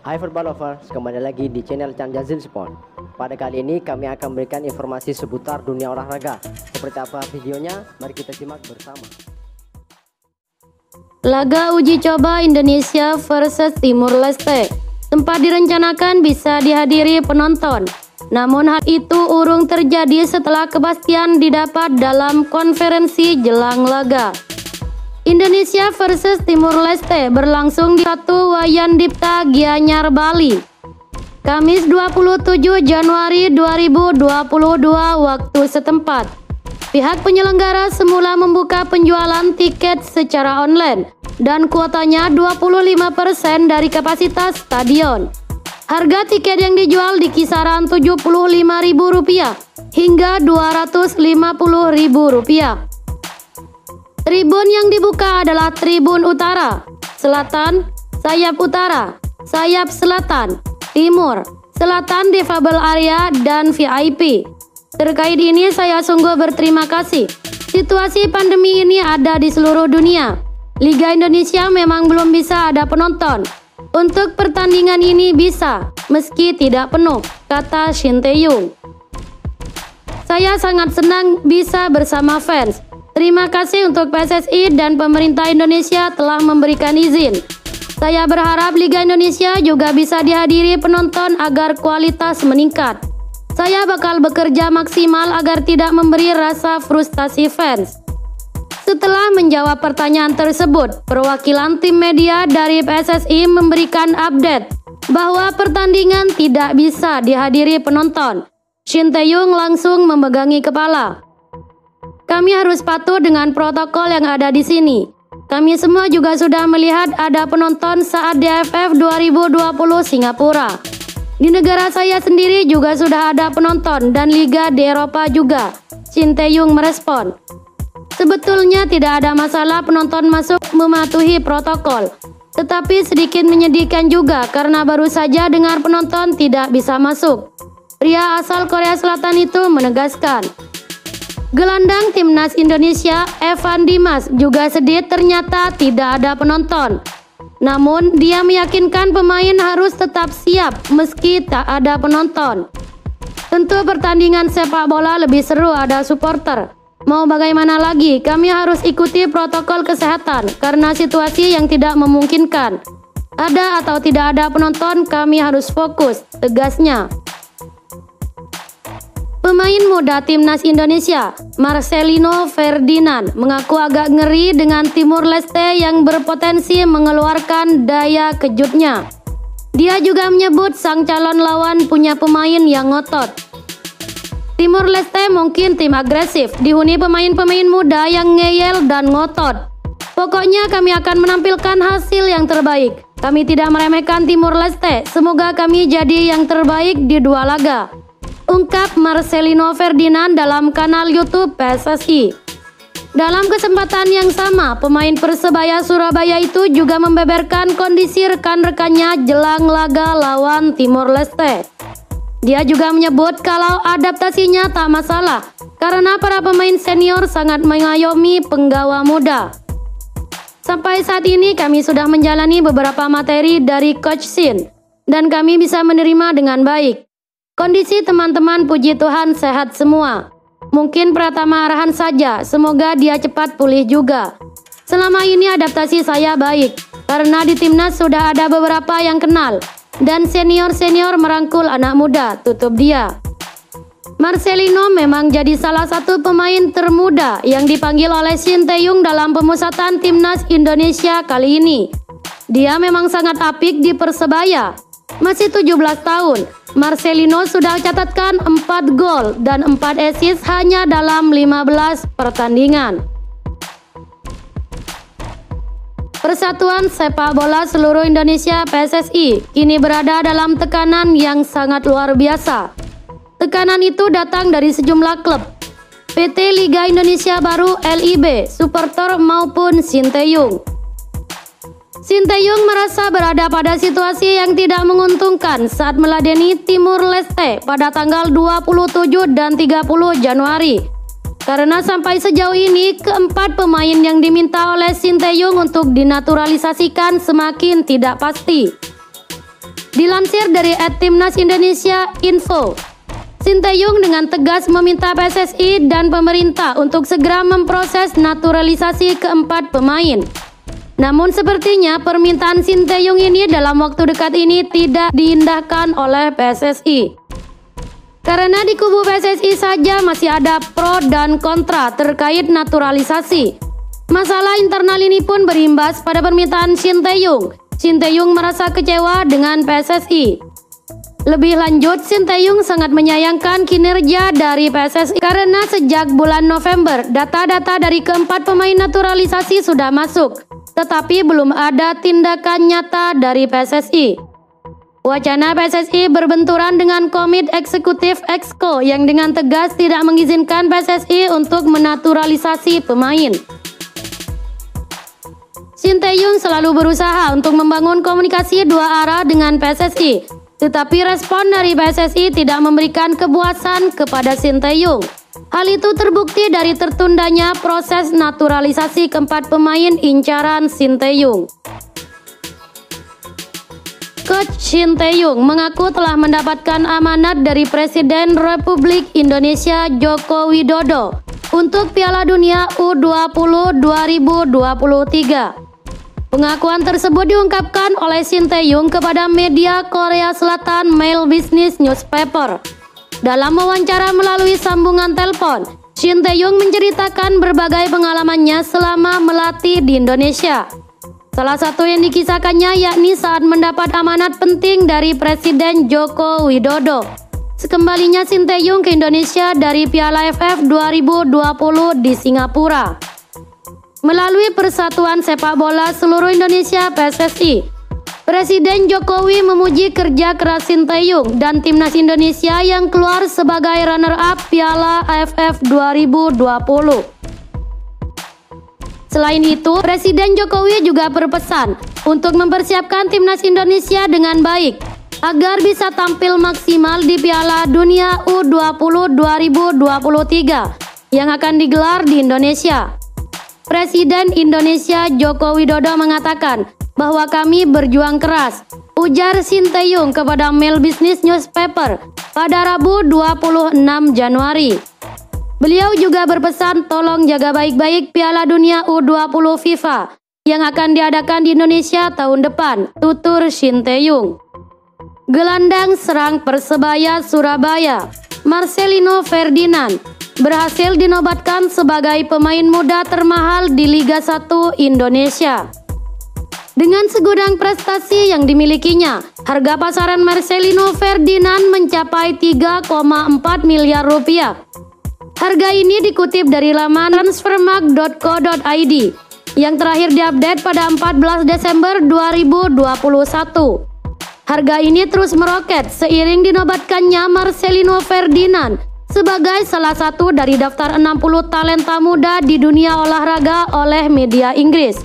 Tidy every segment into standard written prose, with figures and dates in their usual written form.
Hai Football Lovers, kembali lagi di channel Chan Jazil Sport. Pada kali ini kami akan memberikan informasi seputar dunia olahraga. Seperti apa videonya? Mari kita simak bersama. Laga uji coba Indonesia versus Timur Leste sempat direncanakan bisa dihadiri penonton. Namun hal itu urung terjadi setelah kepastian didapat dalam konferensi jelang laga. Indonesia versus Timur Leste berlangsung di Satu Wayan Dipta, Gianyar, Bali, Kamis 27 Januari 2022 waktu setempat. Pihak penyelenggara semula membuka penjualan tiket secara online dan kuotanya 25% dari kapasitas stadion. Harga tiket yang dijual di kisaran Rp75.000 hingga Rp250.000. Tribun yang dibuka adalah Tribun Utara, Selatan, Sayap Utara, Sayap Selatan, Timur, Selatan Difabel Area, dan VIP. Terkait ini saya sungguh berterima kasih. Situasi pandemi ini ada di seluruh dunia. Liga Indonesia memang belum bisa ada penonton. Untuk pertandingan ini bisa, meski tidak penuh, kata Shin Tae-yong. Saya sangat senang bisa bersama fans. Terima kasih untuk PSSI dan pemerintah Indonesia telah memberikan izin. Saya berharap Liga Indonesia juga bisa dihadiri penonton agar kualitas meningkat. Saya bakal bekerja maksimal agar tidak memberi rasa frustasi fans. Setelah menjawab pertanyaan tersebut, perwakilan tim media dari PSSI memberikan update bahwa pertandingan tidak bisa dihadiri penonton. Shin Tae-yong langsung memegangi kepala. Kami harus patuh dengan protokol yang ada di sini. Kami semua juga sudah melihat ada penonton saat DFF 2020 Singapura. Di negara saya sendiri juga sudah ada penonton dan liga di Eropa juga. Shin Tae-yong merespon. Sebetulnya tidak ada masalah penonton masuk mematuhi protokol. Tetapi sedikit menyedihkan juga karena baru saja dengar penonton tidak bisa masuk. Pria asal Korea Selatan itu menegaskan. Gelandang timnas Indonesia Evan Dimas juga sedih ternyata tidak ada penonton. Namun dia meyakinkan pemain harus tetap siap meski tak ada penonton. Tentu pertandingan sepak bola lebih seru ada supporter. Mau bagaimana lagi, kami harus ikuti protokol kesehatan karena situasi yang tidak memungkinkan. Ada atau tidak ada penonton, kami harus fokus, tegasnya. Pemain muda timnas Indonesia, Marcelino Ferdinand, mengaku agak ngeri dengan Timur Leste yang berpotensi mengeluarkan daya kejutnya. Dia juga menyebut sang calon lawan punya pemain yang ngotot. Timur Leste mungkin tim agresif, dihuni pemain-pemain muda yang ngeyel dan ngotot. Pokoknya kami akan menampilkan hasil yang terbaik. Kami tidak meremehkan Timur Leste, semoga kami jadi yang terbaik di dua laga, ungkap Marcelino Ferdinand dalam kanal YouTube PSSI. Dalam kesempatan yang sama, pemain Persebaya Surabaya itu juga membeberkan kondisi rekan-rekannya jelang laga lawan Timor Leste. Dia juga menyebut kalau adaptasinya tak masalah karena para pemain senior sangat mengayomi penggawa muda. Sampai saat ini kami sudah menjalani beberapa materi dari Coach Shin dan kami bisa menerima dengan baik. Kondisi teman-teman puji Tuhan sehat semua. Mungkin Pratama Arhan saja, semoga dia cepat pulih juga. Selama ini adaptasi saya baik, karena di timnas sudah ada beberapa yang kenal, dan senior-senior merangkul anak muda, tutup dia. Marcelino memang jadi salah satu pemain termuda yang dipanggil oleh Shin Tae-yong dalam pemusatan timnas Indonesia kali ini. Dia memang sangat apik di Persebaya. Masih 17 tahun, Marcelino sudah catatkan 4 gol dan 4 assist hanya dalam 15 pertandingan. Persatuan Sepak Bola Seluruh Indonesia PSSI kini berada dalam tekanan yang sangat luar biasa. Tekanan itu datang dari sejumlah klub, PT Liga Indonesia Baru LIB, supporter maupun Shin Tae-yong. Shin Tae-yong merasa berada pada situasi yang tidak menguntungkan saat meladeni Timur Leste pada tanggal 27 dan 30 Januari. Karena sampai sejauh ini, keempat pemain yang diminta oleh Shin Tae-yong untuk dinaturalisasikan semakin tidak pasti. Dilansir dari @timnas Indonesia Info, Sinteyong dengan tegas meminta PSSI dan pemerintah untuk segera memproses naturalisasi keempat pemain. Namun sepertinya permintaan Sinteyong ini dalam waktu dekat ini tidak diindahkan oleh PSSI. Karena di kubu PSSI saja masih ada pro dan kontra terkait naturalisasi. Masalah internal ini pun berimbas pada permintaan Sinteyong. Sinteyong merasa kecewa dengan PSSI. Lebih lanjut, Sinteyong sangat menyayangkan kinerja dari PSSI karena sejak bulan November, data-data dari keempat pemain naturalisasi sudah masuk, tetapi belum ada tindakan nyata dari PSSI. Wacana PSSI berbenturan dengan Komite Eksekutif Exco yang dengan tegas tidak mengizinkan PSSI untuk menaturalisasi pemain. Sinteyong selalu berusaha untuk membangun komunikasi dua arah dengan PSSI, tetapi respon dari PSSI tidak memberikan kepuasan kepada Sinteyong. Hal itu terbukti dari tertundanya proses naturalisasi keempat pemain incaran Sinteyong. Coach Sinteyong mengaku telah mendapatkan amanat dari Presiden Republik Indonesia Joko Widodo untuk Piala Dunia U20 2023. Pengakuan tersebut diungkapkan oleh Sinteyong kepada media Korea Selatan Mail Business Newspaper. Dalam wawancara melalui sambungan telepon, Sinteyong menceritakan berbagai pengalamannya selama melatih di Indonesia. Salah satu yang dikisahkannya yakni saat mendapat amanat penting dari Presiden Joko Widodo. Sekembalinya Sinteyong ke Indonesia dari Piala AFF 2020 di Singapura. Melalui Persatuan Sepak Bola Seluruh Indonesia (PSSI), Presiden Jokowi memuji kerja keras Sinteyong dan timnas Indonesia yang keluar sebagai runner-up Piala AFF 2020. Selain itu, Presiden Jokowi juga berpesan untuk mempersiapkan timnas Indonesia dengan baik agar bisa tampil maksimal di Piala Dunia U20 2023 yang akan digelar di Indonesia. Presiden Indonesia Joko Widodo mengatakan bahwa kami berjuang keras, ujar Sinteyong kepada Mail Business Newspaper pada Rabu 26 Januari. Beliau juga berpesan tolong jaga baik-baik Piala Dunia U20 FIFA yang akan diadakan di Indonesia tahun depan, tutur Sinteyong. Gelandang serang Persebaya Surabaya, Marcelino Ferdinand, berhasil dinobatkan sebagai pemain muda termahal di Liga 1 Indonesia. Dengan segudang prestasi yang dimilikinya, harga pasaran Marcelino Ferdinand mencapai 3,4 miliar rupiah. Harga ini dikutip dari laman transfermarkt.co.id yang terakhir diupdate pada 14 Desember 2021. Harga ini terus meroket seiring dinobatkannya Marcelino Ferdinand sebagai salah satu dari daftar 60 talenta muda di dunia olahraga oleh media Inggris.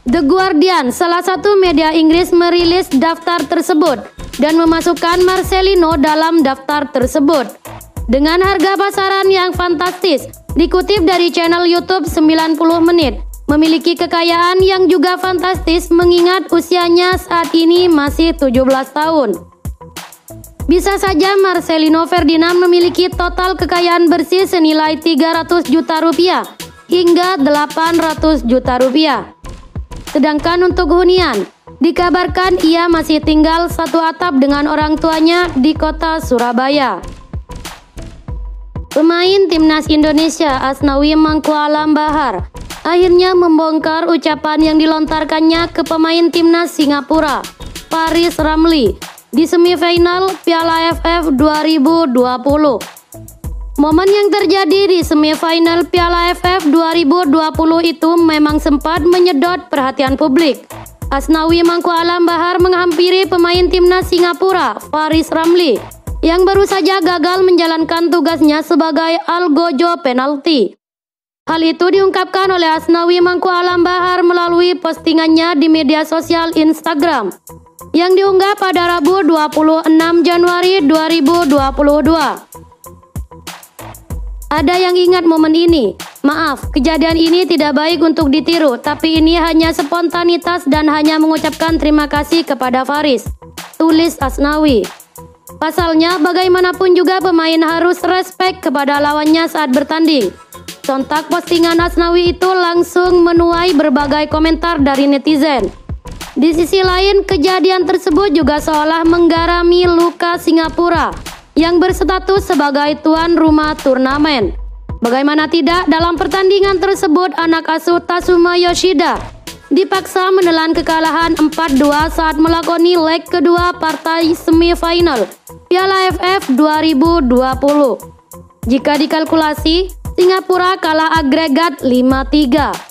The Guardian, salah satu media Inggris, merilis daftar tersebut dan memasukkan Marcelino dalam daftar tersebut. Dengan harga pasaran yang fantastis, dikutip dari channel YouTube 90 menit, memiliki kekayaan yang juga fantastis mengingat usianya saat ini masih 17 tahun. Bisa saja Marcelino Ferdinand memiliki total kekayaan bersih senilai 300 juta rupiah hingga 800 juta rupiah. Sedangkan untuk hunian, dikabarkan ia masih tinggal satu atap dengan orang tuanya di kota Surabaya. Pemain timnas Indonesia Asnawi Mangkualam Bahar akhirnya membongkar ucapan yang dilontarkannya ke pemain timnas Singapura, Faris Ramli, di semifinal Piala AFF 2020. Momen yang terjadi di semifinal Piala AFF 2020 itu memang sempat menyedot perhatian publik. Asnawi Mangkualam Bahar menghampiri pemain timnas Singapura, Faris Ramli, yang baru saja gagal menjalankan tugasnya sebagai algojo penalti. Hal itu diungkapkan oleh Asnawi Mangkualam Bahar melalui postingannya di media sosial Instagram yang diunggah pada Rabu 26 Januari 2022. Ada yang ingat momen ini? Maaf, kejadian ini tidak baik untuk ditiru, tapi ini hanya spontanitas dan hanya mengucapkan terima kasih kepada Faris. tulis Asnawi. Pasalnya, bagaimanapun juga pemain harus respek kepada lawannya saat bertanding. Sontak postingan Asnawi itu langsung menuai berbagai komentar dari netizen. Di sisi lain, kejadian tersebut juga seolah menggarami luka Singapura yang berstatus sebagai tuan rumah turnamen. Bagaimana tidak, dalam pertandingan tersebut anak asuh Tatsuma Yoshida dipaksa menelan kekalahan 4-2 saat melakoni leg kedua partai semifinal Piala AFF 2020. Jika dikalkulasi, Singapura kalah agregat 5-3.